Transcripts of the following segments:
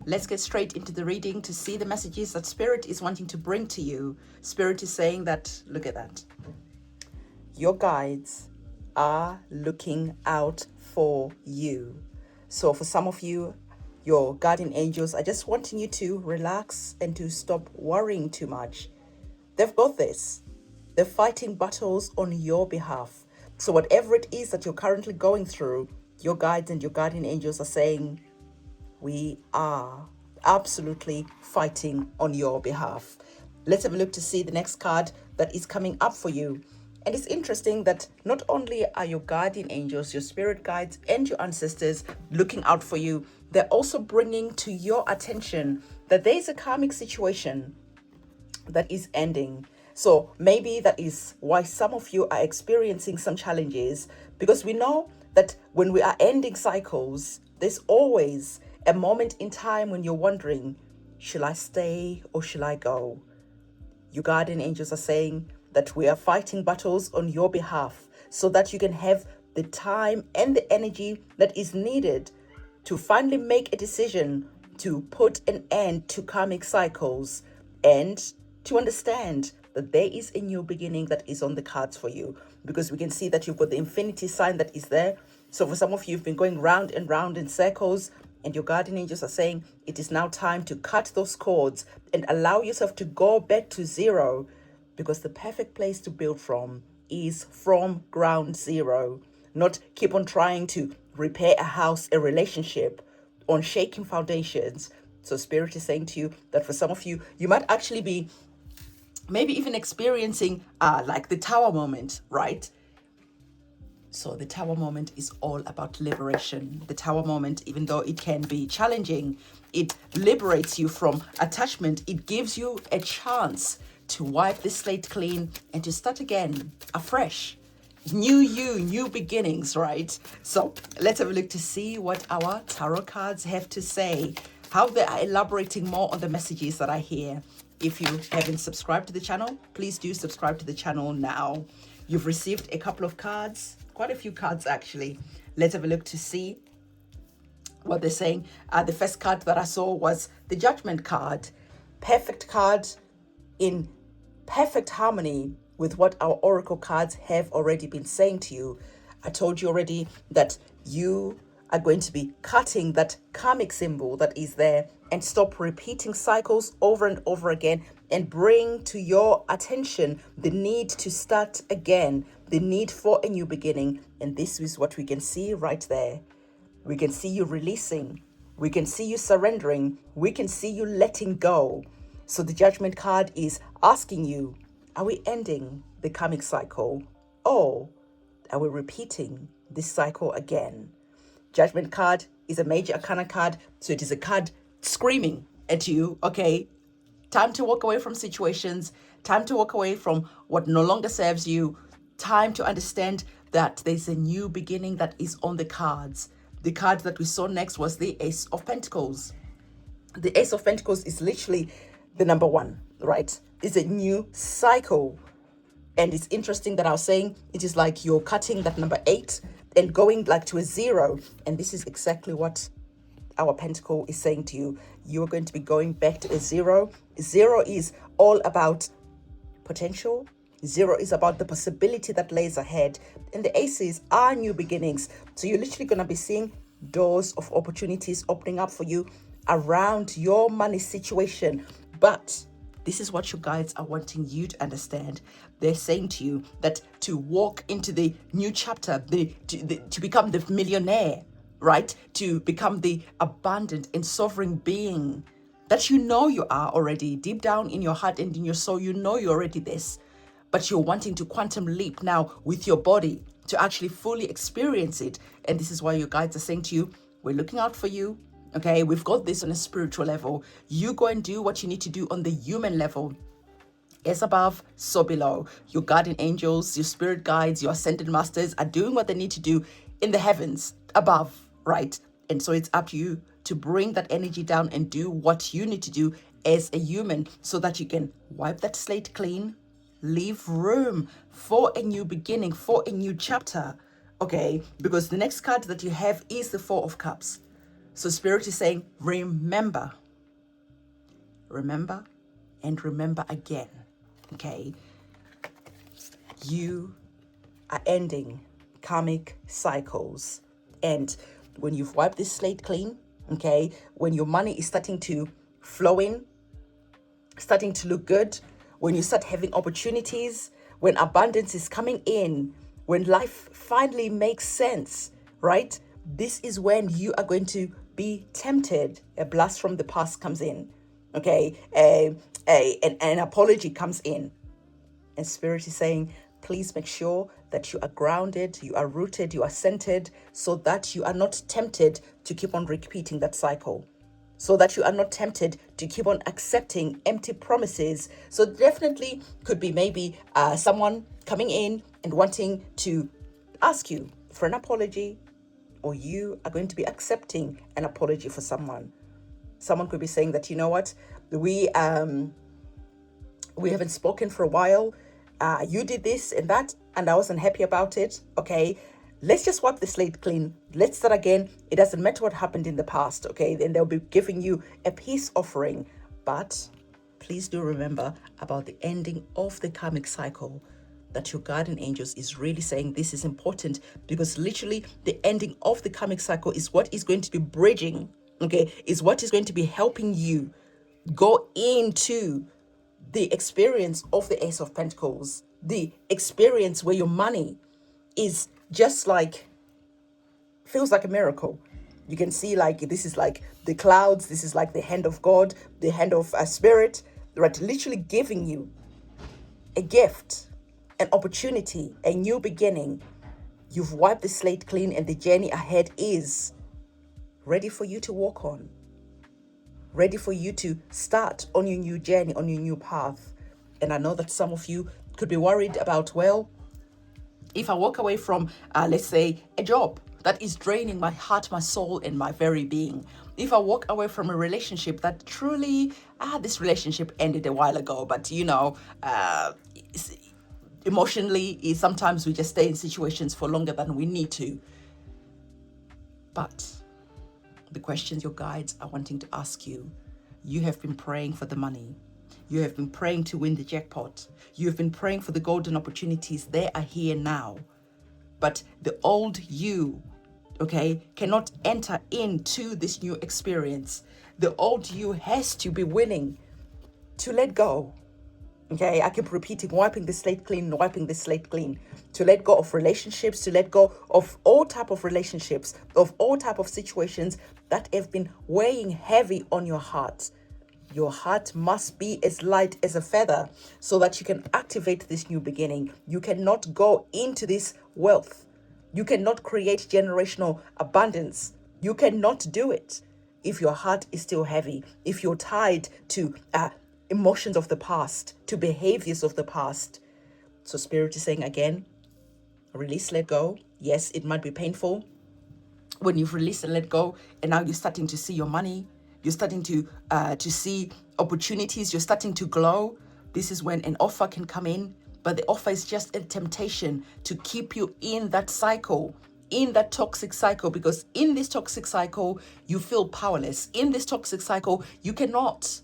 let's get straight into the reading to see the messages that Spirit is wanting to bring to you. Spirit is saying that, look at that. Your guides are looking out for you. So for some of you, your guardian angels are just wanting you to relax and to stop worrying too much. They've got this. They're fighting battles on your behalf. So whatever it is that you're currently going through, your guides and your guardian angels are saying, we are absolutely fighting on your behalf. Let's have a look to see the next card that is coming up for you. And it's interesting that not only are your guardian angels, your spirit guides, and your ancestors looking out for you, they're also bringing to your attention that there is a karmic situation that is ending. So maybe that is why some of you are experiencing some challenges, because we know that when we are ending cycles, there's always a moment in time when you're wondering, shall I stay or shall I go? Your guardian angels are saying that we are fighting battles on your behalf so that you can have the time and the energy that is needed to finally make a decision to put an end to karmic cycles and to understand that there is a new beginning that is on the cards for you, because we can see that you've got the infinity sign that is there. So for some of you, you've been going round and round in circles, and your guardian angels are saying it is now time to cut those cords and allow yourself to go back to zero, because the perfect place to build from is from ground zero, not keep on trying to repair a house, a relationship on shaking foundations. So Spirit is saying to you that for some of you, you might actually be maybe even experiencing like the tower moment, right? So the tower moment is all about liberation. The tower moment, even though it can be challenging, it liberates you from attachment. It gives you a chance to wipe the slate clean and to start again afresh. New you, new beginnings, right? So let's have a look to see what our tarot cards have to say, how they are elaborating more on the messages that I hear. If you haven't subscribed to the channel, please do subscribe to the channel now. You've received a couple of cards, quite a few cards actually. Let's have a look to see what they're saying. The first card that I saw was the Judgment card. Perfect card in perfect harmony with what our oracle cards have already been saying to you. I told you already that you are going to be cutting that karmic symbol that is there and stop repeating cycles over and over again, and bring to your attention the need to start again, the need for a new beginning. And this is what we can see right there. We can see you releasing. We can see you surrendering. We can see you letting go. So the Judgment card is asking you, are we ending the karmic cycle, or are we repeating this cycle again? Judgment card is a major arcana card, so it is a card screaming at you, okay? Time to walk away from situations, time to walk away from what no longer serves you, time to understand that there's a new beginning that is on the cards. The card that we saw next was the Ace of Pentacles. The Ace of Pentacles is literally the number one, right? It's a new cycle. And it's interesting that I was saying it is like you're cutting that number 8 and going like to a 0. And this is exactly what our pentacle is saying to you. You are going to be going back to a 0. 0 is all about potential. 0 is about the possibility that lays ahead. And the aces are new beginnings. So you're literally going to be seeing doors of opportunities opening up for you around your money situation. But this is what your guides are wanting you to understand. They're saying to you that to walk into the new chapter, to become the millionaire, right? To become the abundant and sovereign being that you know you are already deep down in your heart and in your soul. You know you're already this, but you're wanting to quantum leap now with your body to actually fully experience it. And this is why your guides are saying to you, we're looking out for you. Okay, we've got this on a spiritual level. You go and do what you need to do on the human level. As above, so below. Your guardian angels, your spirit guides, your ascended masters are doing what they need to do in the heavens above, right? And so it's up to you to bring that energy down and do what you need to do as a human so that you can wipe that slate clean, leave room for a new beginning, for a new chapter. Okay, because the next card that you have is the Four of Cups. So Spirit is saying, remember, remember, and remember again. Okay, you are ending karmic cycles. And when you've wiped this slate clean, okay, when your money is starting to flow in, starting to look good, when you start having opportunities, when abundance is coming in, when life finally makes sense, right? This is when you are going to be tempted. A blast from the past comes in, okay? An apology comes in. And Spirit is saying, please make sure that you are grounded, you are rooted, you are centered, so that you are not tempted to keep on repeating that cycle. So that you are not tempted to keep on accepting empty promises. So definitely could be maybe someone coming in and wanting to ask you for an apology, or you are going to be accepting an apology for someone. Someone could be saying that, you know what, we haven't spoken for a while. You did this and that, and I wasn't happy about it. Okay, let's just wipe the slate clean. Let's start again. It doesn't matter what happened in the past. Okay, then they'll be giving you a peace offering. But please do remember about the ending of the karmic cycle. That your guardian angels is really saying this is important, because literally the ending of the karmic cycle is what is going to be bridging. Okay, is what is going to be helping you go into the experience of the Ace of Pentacles, the experience where your money is just like, feels like a miracle. You can see like this is like the clouds, this is like the hand of God, the hand of a Spirit, right? Literally giving you a gift, an opportunity, a new beginning. You've wiped the slate clean, and the journey ahead is ready for you to walk on. Ready for you to start on your new journey, on your new path. And I know that some of you could be worried about, well, if I walk away from, let's say, a job that is draining my heart, my soul, and my very being. If I walk away from a relationship that truly, this relationship ended a while ago, but emotionally, sometimes we just stay in situations for longer than we need to. But the questions your guides are wanting to ask you. You have been praying for the money. You have been praying to win the jackpot. You have been praying for the golden opportunities. They are here now. But the old you, okay, cannot enter into this new experience. The old you has to be willing to let go. Okay, I keep repeating, wiping the slate clean, wiping the slate clean. To let go of relationships, to let go of all type of relationships, of all type of situations that have been weighing heavy on your heart. Your heart must be as light as a feather so that you can activate this new beginning. You cannot go into this wealth. You cannot create generational abundance. You cannot do it if your heart is still heavy, if you're tied to emotions of the past, to behaviors of the past. So Spirit is saying again, release, let go. Yes, it might be painful when you've released and let go, and now you're starting to see your money. You're starting to see opportunities. You're starting to glow. This is when an offer can come in, but the offer is just a temptation to keep you in that cycle, in that toxic cycle, because in this toxic cycle, you feel powerless. In this toxic cycle, you cannot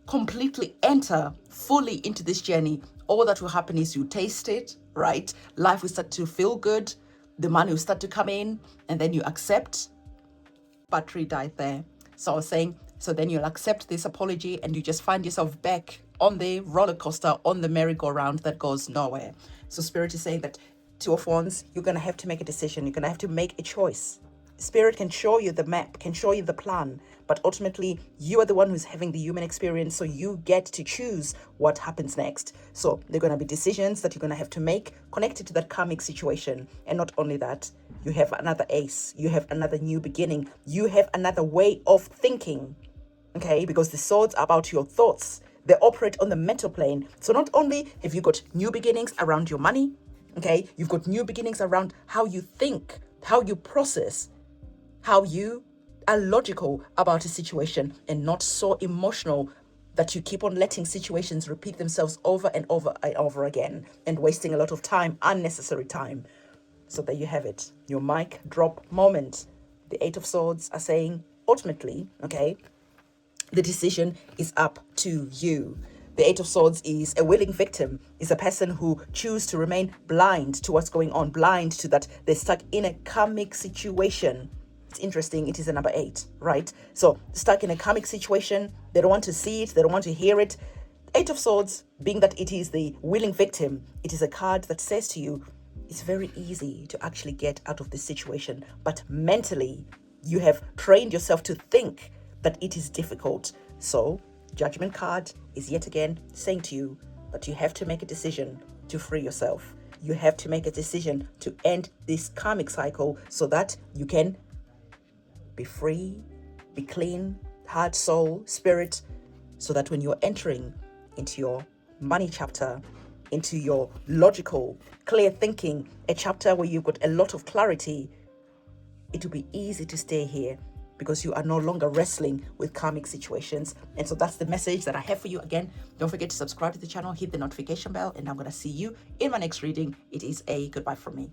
completely enter fully into this journey. All that will happen is you taste it, right? Life will start to feel good. The money will start to come in, and then you accept. Battery died there. So I was saying, so then you'll accept this apology, and you just find yourself back on the roller coaster, on the merry-go-round that goes nowhere. So Spirit is saying that Two of Wands, you're going to have to make a decision. You're going to have to make a choice. Spirit can show you the map, can show you the plan, but ultimately you are the one who's having the human experience, so you get to choose what happens next. So there are going to be decisions that you're going to have to make connected to that karmic situation. And not only that, you have another ace, you have another new beginning, you have another way of thinking, okay? Because the swords are about your thoughts. They operate on the mental plane. So not only have you got new beginnings around your money, okay, you've got new beginnings around how you think, how you process, how you are logical about a situation and not so emotional that you keep on letting situations repeat themselves over and over and over again and wasting a lot of time, unnecessary time. So there you have it, your mic drop moment. the Eight of Swords are saying, ultimately, okay, the decision is up to you. The Eight of Swords is a willing victim, is a person who chooses to remain blind to what's going on, blind to that they're stuck in a karmic situation. It's interesting, it is a number 8, right? So stuck in a karmic situation, they don't want to see it, they don't want to hear it. Eight of Swords, being that it is the willing victim, it is a card that says to you, it's very easy to actually get out of this situation, but mentally, you have trained yourself to think that it is difficult. So, Judgment card is yet again saying to you that you have to make a decision to free yourself. You have to make a decision to end this karmic cycle so that you can be free, be clean, heart, soul, spirit, so that when you're entering into your money chapter, into your logical, clear thinking, a chapter where you've got a lot of clarity, it will be easy to stay here because you are no longer wrestling with karmic situations. And so that's the message that I have for you. Again, don't forget to subscribe to the channel, hit the notification bell, and I'm going to see you in my next reading. It is a goodbye from me.